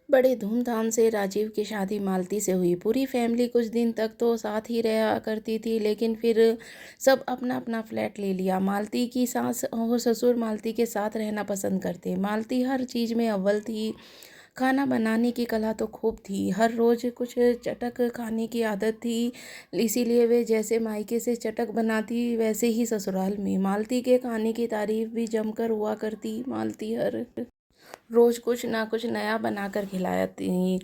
बड़े धूमधाम से राजीव की शादी मालती से हुई। पूरी फैमिली कुछ दिन तक तो साथ ही रहा करती थी, लेकिन फिर सब अपना अपना फ्लैट ले लिया। मालती की सास और ससुर मालती के साथ रहना पसंद करते। मालती हर चीज़ में अव्वल थी। खाना बनाने की कला तो खूब थी। हर रोज़ कुछ चटक खाने की आदत थी, इसीलिए वे जैसे मायके से चटक बनाती वैसे ही ससुराल में मालती के खाने की तारीफ भी जमकर हुआ करती। मालती हर रोज़ कुछ ना कुछ नया बनाकर खिलाती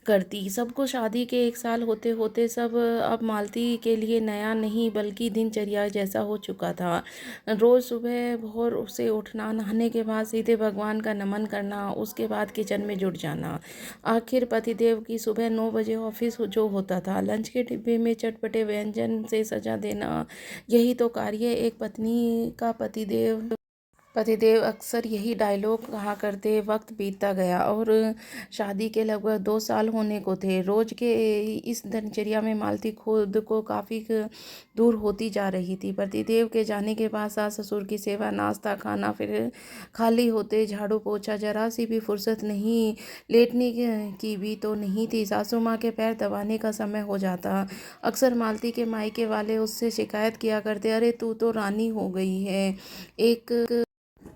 करती सबको। शादी के 1 साल होते होते सब अब मालती के लिए नया नहीं बल्कि दिनचर्या जैसा हो चुका था। रोज़ सुबह भोर से उठना, नहाने के बाद सीधे भगवान का नमन करना, उसके बाद किचन में जुट जाना। आखिर पतिदेव की सुबह 9 बजे ऑफिस जो होता था, लंच के डिब्बे में चटपटे व्यंजन से सजा देना, यही तो कार्य एक पत्नी का। पतिदेव अक्सर यही डायलॉग कहा करते। वक्त बीतता गया और शादी के लगभग 2 साल होने को थे। रोज के इस दिनचर्या में मालती खुद को काफ़ी दूर होती जा रही थी। पतिदेव के जाने के बाद सास ससुर की सेवा, नाश्ता, खाना, फिर खाली होते झाड़ू पोछा, जरा सी भी फुर्सत नहीं। लेटने की भी तो नहीं थी। सासू माँ के पैर दबाने का समय हो जाता। अक्सर मालती के मायके वाले उससे शिकायत किया करते, अरे तू तो रानी हो गई है, एक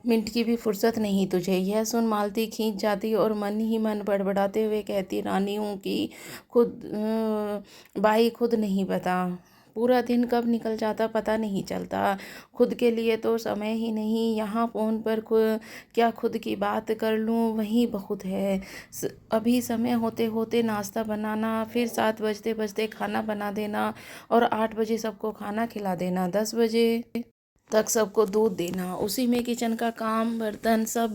मिनट की भी फुर्सत नहीं तुझे। यह सुन मालती खींच जाती और मन ही मन बड़बड़ाते हुए कहती, रानी हूँ कि खुद बाई खुद नहीं पता। पूरा दिन कब निकल जाता पता नहीं चलता। खुद के लिए तो समय ही नहीं। यहाँ फ़ोन पर क्या खुद की बात कर लूँ वही बहुत है। अभी समय होते होते नाश्ता बनाना, फिर 7 बजते बजते खाना बना देना और 8 बजे सबको खाना खिला देना, 10 बजे तक सबको दूध देना, उसी में किचन का काम, बर्तन सब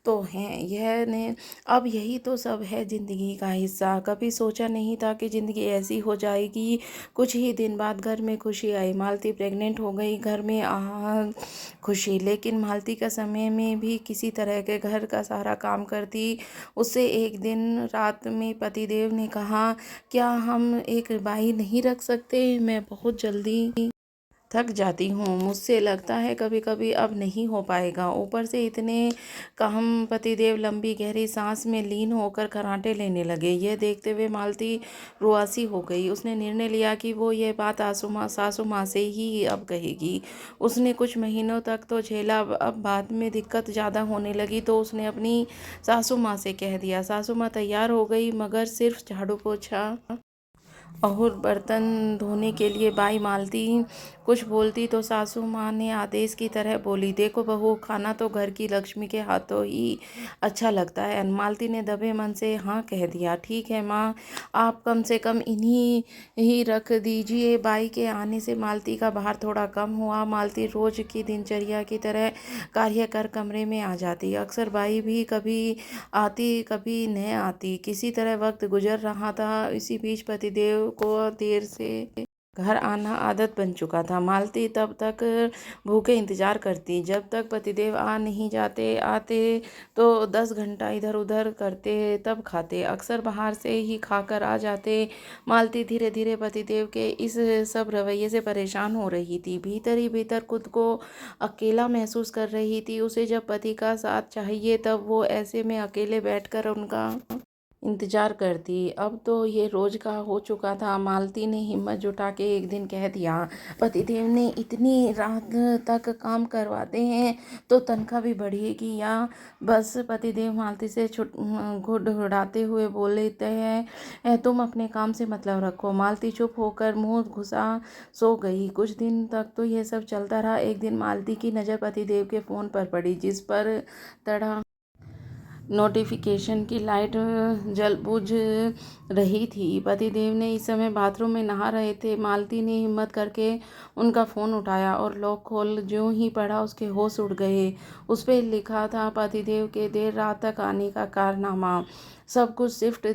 तो हैं। यह ने अब यही तो सब है ज़िंदगी का हिस्सा। कभी सोचा नहीं था कि ज़िंदगी ऐसी हो जाएगी। कुछ ही दिन बाद घर में खुशी आई। मालती प्रेग्नेंट हो गई। घर में खुशी, लेकिन मालती का समय में भी किसी तरह के घर का सारा काम करती। उससे एक दिन रात में पतिदेव ने कहा, क्या हम एक बाई नहीं रख सकते? मैं बहुत जल्दी थक जाती हूँ, मुझसे लगता है कभी कभी अब नहीं हो पाएगा। ऊपर से इतने काम। पतिदेव लंबी गहरी सांस में लीन होकर खर्राटे लेने लगे। यह देखते हुए मालती रुआसी हो गई। उसने निर्णय लिया कि वो ये बात सासू माँ से ही अब कहेगी। उसने कुछ महीनों तक तो झेला, अब बाद में दिक्कत ज़्यादा होने लगी तो उसने अपनी सासू माँ से कह दिया। सासू माँ तैयार हो गई, मगर सिर्फ झाड़ू पोछा और बर्तन धोने के लिए बाई मालती कुछ बोलती तो सासू माँ ने आदेश की तरह बोली, देखो बहू, खाना तो घर की लक्ष्मी के हाथों ही अच्छा लगता है। मालती ने दबे मन से हाँ कह दिया। ठीक है माँ, आप कम से कम इन्हीं ही रख दीजिए। बाई के आने से मालती का भार थोड़ा कम हुआ। मालती रोज की दिनचर्या की तरह कार्य कर कमरे में आ जाती। अक्सर बाई भी कभी आती कभी न आती। किसी तरह वक्त गुजर रहा था। इसी बीच पतिदेव को देर से घर आना आदत बन चुका था। मालती तब तक भूखे इंतजार करती जब तक पतिदेव आ नहीं जाते। आते तो 10 घंटा इधर उधर करते, तब खाते। अक्सर बाहर से ही खाकर आ जाते। मालती धीरे धीरे पतिदेव के इस सब रवैये से परेशान हो रही थी। भीतर ही भीतर खुद को अकेला महसूस कर रही थी। उसे जब पति का साथ चाहिए तब वो ऐसे में अकेले बैठकर उनका इंतजार करती। अब तो ये रोज का हो चुका था। मालती ने हिम्मत जुटा के एक दिन कह दिया, पतिदेव ने इतनी रात तक काम करवाते हैं तो तनख्वाह भी बढ़ेगी या बस? पतिदेव मालती से घुड़ाते हुए बोलते हैं, तुम अपने काम से मतलब रखो। मालती चुप होकर मुंह घुसा सो गई। कुछ दिन तक तो यह सब चलता रहा। एक दिन मालती की नज़र पतिदेव के फ़ोन पर पड़ी, जिस पर तड़ा नोटिफिकेशन की लाइट जल बुझ रही थी। पतिदेव ने इस समय बाथरूम में नहा रहे थे। मालती ने हिम्मत करके उनका फ़ोन उठाया और लॉक खोल ज्यों ही पढ़ा उसके होश उड़ गए। उस पर लिखा था, पतिदेव के देर रात तक आने का कारनामा। सब कुछ स्पष्ट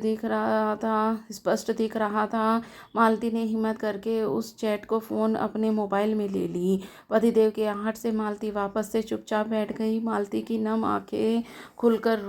दिख रहा था। मालती ने हिम्मत करके उस चैट को फ़ोन अपने मोबाइल में ले ली। पतिदेव के आहट से मालती वापस से चुपचाप बैठ गई। मालती की नम आंखें खुलकर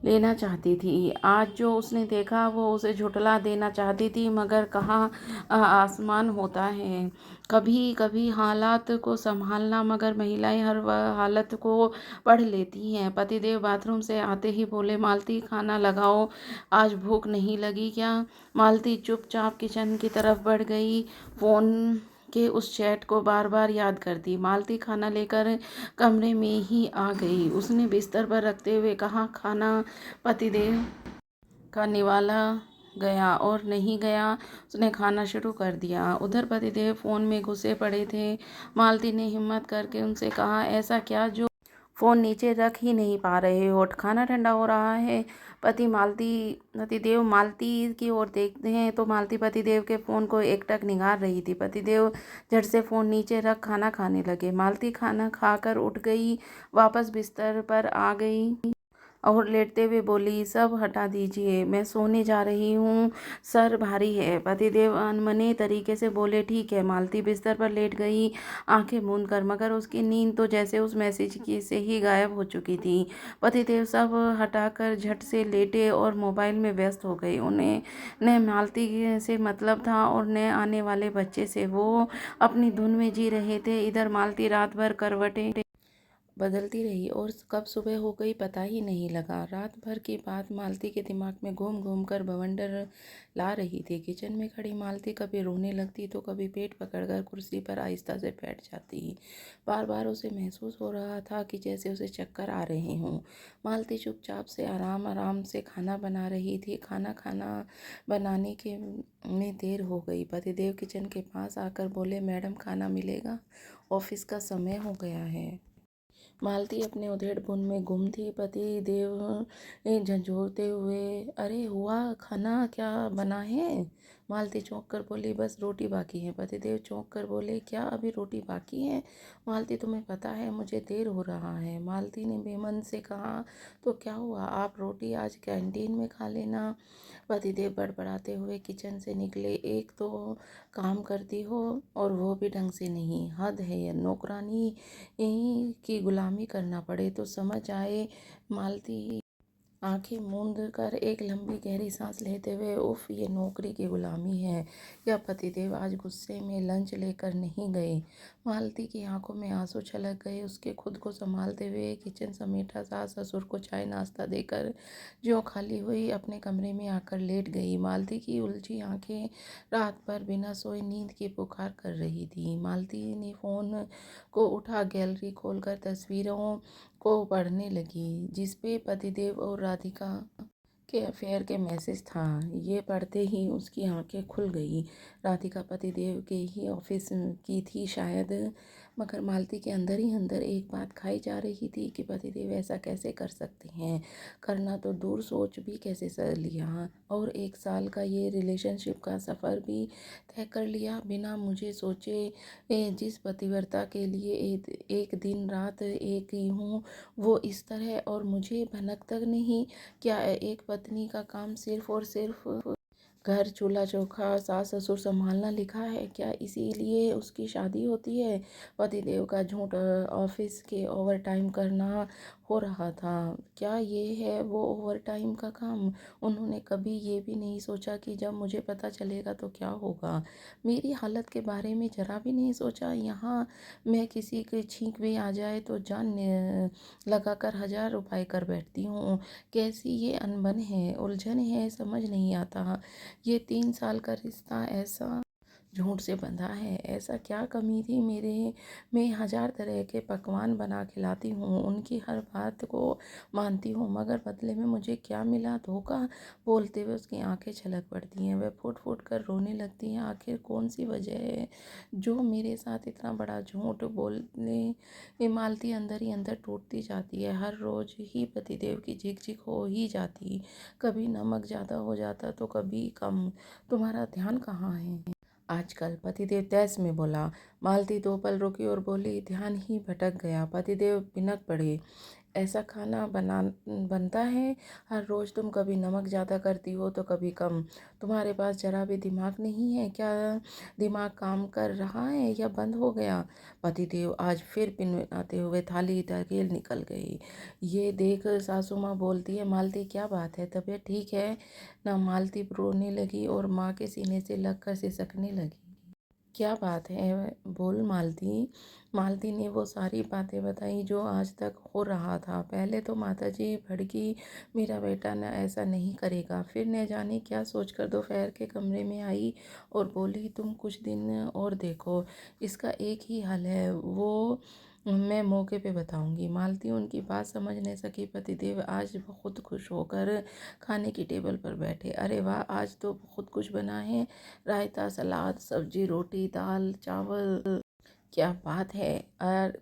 लेना चाहती थी। आज जो उसने देखा वो उसे झुठला देना चाहती थी, मगर कहाँ आसमान होता है। कभी कभी हालात को संभालना, मगर महिलाएं हर हालत को पढ़ लेती हैं। पतिदेव बाथरूम से आते ही बोले, मालती खाना लगाओ, आज भूख नहीं लगी क्या? मालती चुपचाप किचन की तरफ बढ़ गई, फोन के उस चैट को बार बार याद करती। मालती खाना लेकर कमरे में ही आ गई। उसने बिस्तर पर रखते हुए कहा, खाना। पतिदेव का निवाला गया और नहीं गया, उसने खाना शुरू कर दिया। उधर पतिदेव फोन में घुसे पड़े थे। मालती ने हिम्मत करके उनसे कहा, ऐसा क्या जो फोन नीचे रख ही नहीं पा रहे हो? खाना ठंडा हो रहा है। पतिदेव मालती की ओर देखते हैं तो मालती पतिदेव के फोन को एकटक निगार रही थी। पतिदेव झट से फोन नीचे रख खाना खाने लगे। मालती खाना खाकर उठ गई, वापस बिस्तर पर आ गई और लेटते हुए बोली, सब हटा दीजिए, मैं सोने जा रही हूँ, सर भारी है। पतिदेव अनमने तरीके से बोले, ठीक है। मालती बिस्तर पर लेट गई, आंखें मूंद कर, मगर उसकी नींद तो जैसे उस मैसेज की से ही गायब हो चुकी थी। पतिदेव सब हटाकर झट से लेटे और मोबाइल में व्यस्त हो गए। उन्हें न मालती से मतलब था और न आने वाले बच्चे से। वो अपनी धुन में जी रहे थे। इधर मालती रात भर करवटें बदलती रही और कब सुबह हो गई पता ही नहीं लगा। रात भर की बात मालती के दिमाग में घूम घूम कर बवंडर ला रही थी। किचन में खड़ी मालती कभी रोने लगती तो कभी पेट पकड़कर कुर्सी पर आहिस्ता से बैठ जाती। बार बार उसे महसूस हो रहा था कि जैसे उसे चक्कर आ रहे हों। मालती चुपचाप से आराम आराम से खाना बना रही थी। खाना खाना बनाने के में देर हो गई। पतिदेव किचन के पास आकर बोले, मैडम खाना मिलेगा, ऑफिस का समय हो गया है। मालती अपने उधेड़ बुन में गुम थी। पति देव ने झंझोरते हुए, अरे हुआ खाना, क्या बना है? मालती चौंक कर बोली, बस रोटी बाकी है। पतिदेव चौंक कर बोले, क्या अभी रोटी बाकी है? मालती, तुम्हें पता है मुझे देर हो रहा है। मालती ने बेमन से कहा, तो क्या हुआ, आप रोटी आज कैंटीन में खा लेना। पतिदेव बड़बड़ाते हुए किचन से निकले, एक तो काम करती हो और वो भी ढंग से नहीं, हद है। नौकरानी की गुलामी करना पड़े तो समझ आए। मालती आंखें मूंद कर एक लंबी गहरी सांस लेते हुए, उफ, ये नौकरी की गुलामी है या? पतिदेव आज गुस्से में लंच लेकर नहीं गए। मालती की आंखों में आंसू छलक गए। उसके खुद को संभालते हुए किचन समेटा सास ससुर को चाय नाश्ता देकर जो खाली हुई अपने कमरे में आकर लेट गई। मालती की उलझी आंखें रात भर बिना सोए नींद की पुकार कर रही थी। मालती ने फोन को उठा, गैलरी खोलकर तस्वीरों को पढ़ने लगी जिसपे पतिदेव और राधिका के अफेयर के मैसेज था। ये पढ़ते ही उसकी आंखें खुल गई। राधिका पतिदेव के ही ऑफिस की थी शायद, मगर मालती के अंदर ही अंदर एक बात खाई जा रही थी कि पतिदेव ऐसा कैसे कर सकते हैं। करना तो दूर, सोच भी कैसे कर लिया, और 1 साल का ये रिलेशनशिप का सफ़र भी तय कर लिया बिना मुझे सोचे। जिस पतिव्रता के लिए एक दिन रात एक ही हूँ, वो इस तरह, और मुझे भनक तक नहीं। क्या एक पत्नी का काम सिर्फ और सिर्फ घर चूल्हा चौका सास ससुर संभालना लिखा है क्या? इसीलिए उसकी शादी होती है? पतिदेव का झूठ ऑफिस के ओवर टाइम करना हो रहा था। क्या ये है वो ओवर टाइम का काम? उन्होंने कभी ये भी नहीं सोचा कि जब मुझे पता चलेगा तो क्या होगा। मेरी हालत के बारे में जरा भी नहीं सोचा। यहाँ मैं किसी के छींक भी आ जाए तो जान लगाकर 1000 उपाय कर बैठती हूँ। कैसी ये अनबन है, उलझन है, समझ नहीं आता। ये 3 साल का रिश्ता ऐसा झूठ से बंधा है। ऐसा क्या कमी थी मेरे मैं 1000 तरह के पकवान बना खिलाती हूँ, उनकी हर बात को मानती हूँ, मगर बदले में मुझे क्या मिला? धोखा। बोलते हुए उसकी आंखें छलक पड़ती हैं। वह फूट फूट कर रोने लगती हैं। आखिर कौन सी वजह है जो मेरे साथ इतना बड़ा झूठ बोलने मालती अंदर ही अंदर टूटती जाती है। हर रोज ही पतिदेव की झिक झिक हो ही जाती। कभी नमक ज़्यादा हो जाता तो कभी कम। तुम्हारा ध्यान कहाँ है आजकल? पतिदेव तैस में बोला। मालती 2 पल रुकी और बोली, ध्यान ही भटक गया। पतिदेव बिनक पड़े। ऐसा खाना बनता है हर रोज़? तुम कभी नमक ज़्यादा करती हो तो कभी कम। तुम्हारे पास ज़रा भी दिमाग नहीं है क्या? दिमाग काम कर रहा है या बंद हो गया? पतिदेव आज फिर पिन आते हुए थाली धकेल निकल गई। ये देख सासू माँ बोलती है, मालती क्या बात है, तबीयत ठीक है ना? मालती रोने लगी और माँ के सीने से लगकर सिसकने लगी। क्या बात है, बोल मालती। मालती ने वो सारी बातें बताई जो आज तक हो रहा था। पहले तो माताजी भड़की, मेरा बेटा न ऐसा नहीं करेगा। फिर न जाने क्या सोचकर दोपहर के कमरे में आई और बोली, तुम कुछ दिन और देखो, इसका एक ही हल है, वो मैं मौके पे बताऊंगी। मालती उनकी बात समझ नहीं सकी। पतिदेव आज बहुत खुश होकर खाने की टेबल पर बैठे। अरे वाह, आज तो बहुत कुछ बना है, रायता, सलाद, सब्जी, रोटी, दाल, चावल। क्या बात है,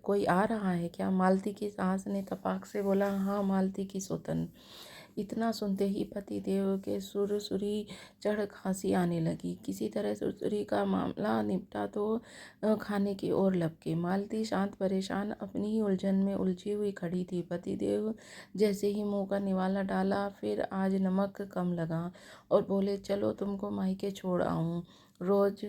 कोई आ रहा है क्या? मालती की सास ने तपाक से बोला। हाँ, मालती की सौतन। इतना सुनते ही पति देव के सुरसुरी चढ़ खांसी आने लगी। किसी तरह सुरसुरी का मामला निपटा तो खाने की ओर लपके। मालती शांत परेशान अपनी ही उलझन में उलझी हुई खड़ी थी। पति देव जैसे ही मुंह का निवाला डाला, फिर आज नमक कम लगा और बोले, चलो तुमको मायके छोड़ आऊं। रोज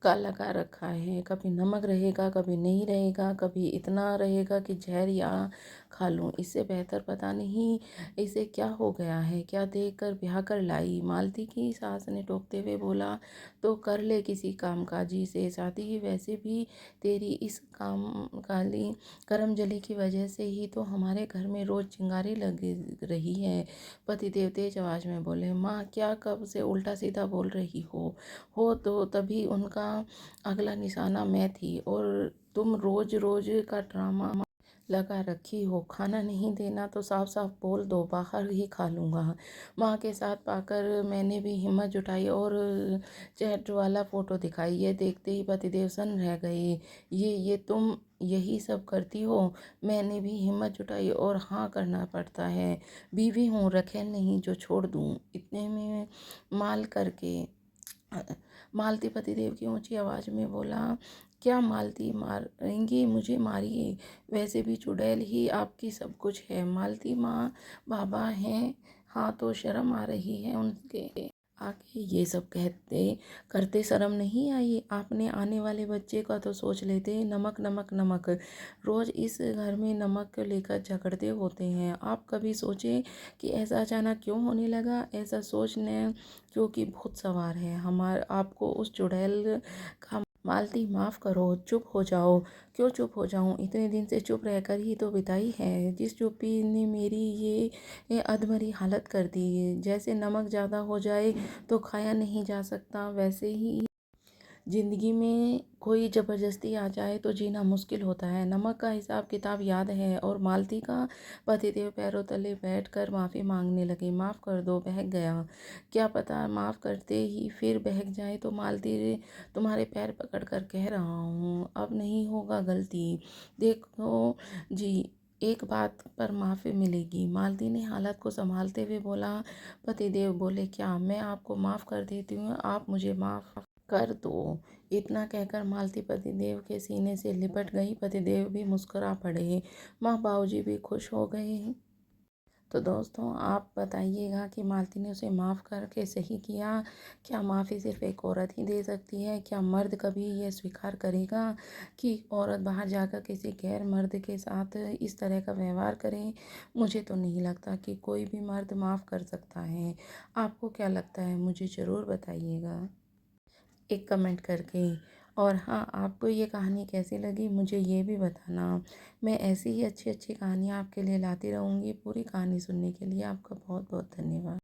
का लगा रखा है, कभी नमक रहेगा, कभी नहीं रहेगा, कभी इतना रहेगा कि जहर या खा लूं। इससे बेहतर पता नहीं इसे क्या हो गया है, क्या देख कर ब्याह कर लाई। मालती की सास ने टोकते हुए बोला, तो कर ले किसी काम काजी से शादी, ही वैसे भी तेरी इस काम काली करम जली की वजह से ही तो हमारे घर में रोज चिंगारी लग रही है। पतिदेव तेज आवाज में बोले, माँ क्या कब से उल्टा सीधा बोल रही हो तो तभी उनका अगला निशाना मैं थी और तुम रोज रोज का ड्रामा लगा रखी हो। खाना नहीं देना तो साफ साफ बोल दो, बाहर ही खा लूँगा। माँ के साथ पाकर मैंने भी हिम्मत जुटाई और चैट वाला फ़ोटो दिखाई। ये देखते ही पतिदेव सन्न रह गए। ये तुम यही सब करती हो? मैंने भी हिम्मत जुटाई और हाँ करना पड़ता है। बीवी हूँ, रखेल नहीं जो छोड़ दूँ। इतने में माल करके मालती पतिदेव की ऊंची आवाज़ में बोला, क्या मालती मारेंगी मुझे? मारिए, वैसे भी चुड़ैल ही आपकी सब कुछ है। मालती माँ बाबा हैं, हाँ तो शर्म आ रही है उनके आगे ये सब कहते करते। शर्म नहीं आई? आपने आने वाले बच्चे का तो सोच लेते। नमक नमक नमक, रोज इस घर में नमक को लेकर झगड़ते होते हैं। आप कभी सोचे कि ऐसा अचानक क्यों होने लगा? ऐसा सोचने क्योंकि भूत सवार है हमार आपको उस चुड़ैल का। मालती माफ़ करो, चुप हो जाओ। क्यों चुप हो जाऊं? इतने दिन से चुप रहकर ही तो बिताई है। जिस चुप्पी ने मेरी ये अधमरी हालत कर दी है। जैसे नमक ज़्यादा हो जाए तो खाया नहीं जा सकता, वैसे ही ज़िंदगी में कोई ज़बरदस्ती आ जाए तो जीना मुश्किल होता है। नमक का हिसाब किताब याद है। और मालती का पतिदेव पैरों तले बैठकर माफ़ी मांगने लगे। माफ़ कर दो, बहक गया। क्या पता माफ़ करते ही फिर बहक जाए तो? मालती तुम्हारे पैर पकड़ कर कह रहा हूँ, अब नहीं होगा गलती। देखो जी, एक बात पर माफ़ी मिलेगी। मालती ने हालत को संभालते हुए बोला। पतिदेव बोले, क्या मैं आपको माफ़ कर देती हूँ, आप मुझे माफ़ कर दो। इतना कहकर मालती पतिदेव के सीने से लिपट गई। पतिदेव भी मुस्कुरा पड़े। माँ बाबूजी भी खुश हो गए। तो दोस्तों, आप बताइएगा कि मालती ने उसे माफ़ करके सही किया? क्या माफ़ी सिर्फ एक औरत ही दे सकती है? क्या मर्द कभी ये स्वीकार करेगा कि औरत बाहर जाकर किसी गैर मर्द के साथ इस तरह का व्यवहार करे? मुझे तो नहीं लगता कि कोई भी मर्द माफ़ कर सकता है। आपको क्या लगता है? मुझे ज़रूर बताइएगा एक कमेंट करके। और हाँ, आपको ये कहानी कैसी लगी मुझे ये भी बताना। मैं ऐसी ही अच्छी अच्छी कहानियाँ आपके लिए लाती रहूँगी। पूरी कहानी सुनने के लिए आपका बहुत बहुत धन्यवाद।